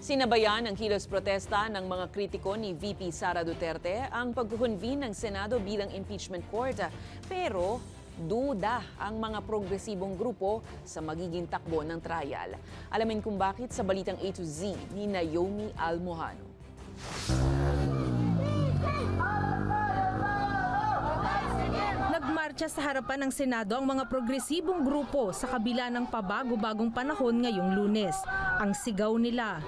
Sinabayan ng kilos protesta ng mga kritiko ni VP Sara Duterte ang pagkukonvene ng Senado bilang impeachment court. Pero duda ang mga progresibong grupo sa magiging takbo ng trial. Alamin kung bakit sa balitang A to Z ni Naomi Almohano. Nagmarcha sa harapan ng Senado ang mga progresibong grupo sa kabila ng pabago-bagong panahon ngayong Lunes. Ang sigaw nila,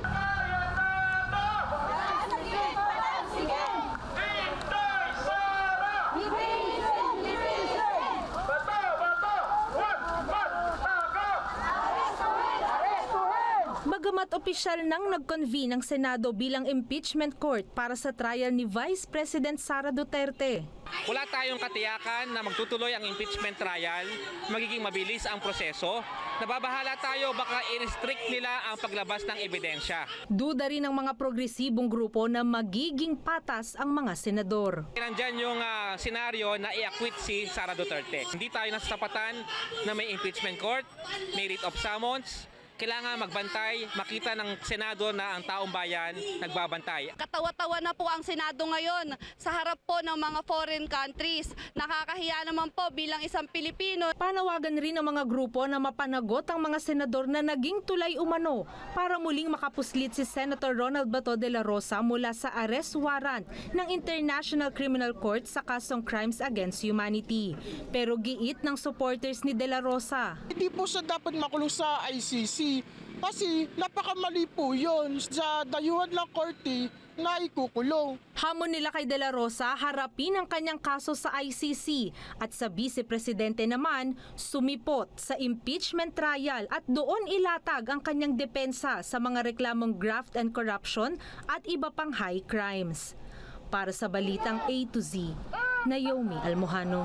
bagamat opisyal nang nag-convene ang Senado bilang impeachment court para sa trial ni Vice President Sara Duterte. Wala tayong katiyakan na magtutuloy ang impeachment trial, magiging mabilis ang proseso. Nababahala tayo baka i-restrict nila ang paglabas ng ebidensya. Duda rin ng mga progresibong grupo na magiging patas ang mga senador. Nandyan yung senaryo na i-acquit si Sara Duterte. Hindi tayo nasasapatan na may impeachment court, may writ of summons. Kailangan magbantay, makita ng Senado na ang taong bayan nagbabantay. Katawa-tawa na po ang Senado ngayon sa harap po ng mga foreign countries. Nakakahiya naman po bilang isang Pilipino. Panawagan rin ng mga grupo na mapanagot ang mga senador na naging tulay umano para muling makapuslit si Senator Ronald Bato de la Rosa mula sa arrest warrant ng International Criminal Court sa kasong Crimes Against Humanity. Pero giit ng supporters ni de la Rosa, hindi po siya dapat makulong sa ICC kasi napakamali po yun sa dayuhan ng korte na ikukulong. Hamon nila kay de la Rosa harapin ang kanyang kaso sa ICC at sa Vice Presidente naman sumipot sa impeachment trial at doon ilatag ang kanyang depensa sa mga reklamong graft and corruption at iba pang high crimes. Para sa balitang A to Z, Naomi Almohano.